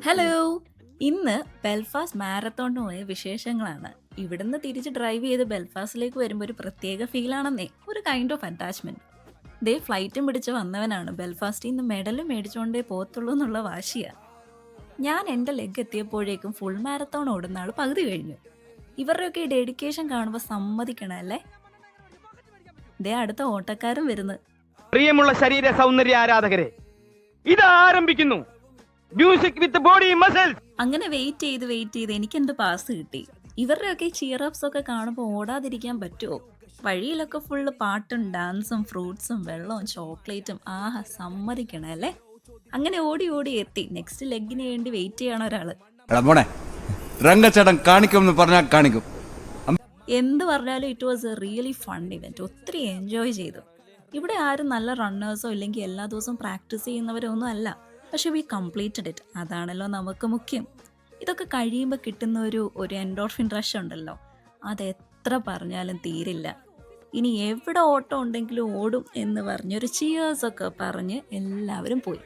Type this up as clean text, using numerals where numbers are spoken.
Hello! ഇന്ന് Belfast മാരത്തോണിന് പോയ വിശേഷങ്ങളാണ്. ഇവിടുന്ന് തിരിച്ച് ഡ്രൈവ് ചെയ്ത് ബെൽഫാസ്റ്റിലേക്ക് വരുമ്പോൾ ഒരു പ്രത്യേക ഫീലാണെന്നേ. ഒരു കൈൻഡ് ഓഫ് അറ്റാച്ച്മെന്റ്. ദേ ഫ്ലൈറ്റും പിടിച്ച് വന്നവനാണ് ബെൽഫാസ്റ്റിൽ നിന്ന് മെഡലും മേടിച്ചുകൊണ്ടേ പോത്തുള്ളൂ എന്നുള്ള വാശിയാ. ഞാൻ എൻ്റെ ലെഗ് എത്തിയപ്പോഴേക്കും ഫുൾ മാരത്തോൺ ഓടുന്ന ആൾ പകുതി കഴിഞ്ഞു. ഇവരുടെയൊക്കെ ഈ ഡെഡിക്കേഷൻ കാണുമ്പോൾ സമ്മതിക്കണമല്ലേ. ദേ അടുത്ത ഓട്ടക്കാരും വരുന്നു. പ്രിയമുള്ള ശരീര സൗന്ദര്യ ആരാധകരെ, ഇത് ആരംഭിക്കുന്നു മ്യൂസിക് വിത്ത് ബോഡി മസിൽസ്. അങ്ങനെ വെയിറ്റ് ചെയ്ത് എനിക്ക് എൻ്റെ പാസ് കിട്ടി. ഇവരുടെയൊക്കെ ചിയറപ്സ് ഒക്കെ കാണുമ്പോൾ ഓടാതിരിക്കാൻ പറ്റുമോ? വഴിയിലൊക്കെ ഫുള്ള് പാട്ടും ഡാൻസും ഫ്രൂട്ട്സും വെള്ളവും ചോക്ലേറ്റും. ആഹാ, സമ്മതിക്കണേ അല്ലേ. അങ്ങനെ ഓടി എത്തി. നെക്സ്റ്റ് ലെഗിന് വേണ്ടി വെയിറ്റ് ചെയ്യണ ഒരാള്. രംഗച്ചേട്ടൻ കാണിക്കുമെന്ന് പറഞ്ഞാൽ കാണിക്കും. എന്ത് പറഞ്ഞാലും it was A really fun event. ഒത്തിരി എൻജോയ് ചെയ്തു. ഇവിടെ ആരും നല്ല റണ്ണേഴ്സോ ഇല്ലെങ്കിൽ എല്ലാ ദിവസവും പ്രാക്ടീസ് ചെയ്യുന്നവരോ ഒന്നും അല്ല. പക്ഷെ വി കംപ്ലീറ്റഡ് ഇറ്റ്. അതാണല്ലോ നമുക്ക് മുഖ്യം. ഇതൊക്കെ കഴിയുമ്പോൾ കിട്ടുന്ന ഒരു എൻഡോർഫിൻ റഷ് ഉണ്ടല്ലോ, അത് എത്ര പറഞ്ഞാലും തീരില്ല. ഇനി എവിടെ ഓട്ടം ഉണ്ടെങ്കിലും ഓടും എന്ന് പറഞ്ഞൊരു ചിയേഴ്സ് ഒക്കെ പറഞ്ഞ് എല്ലാവരും പോയി.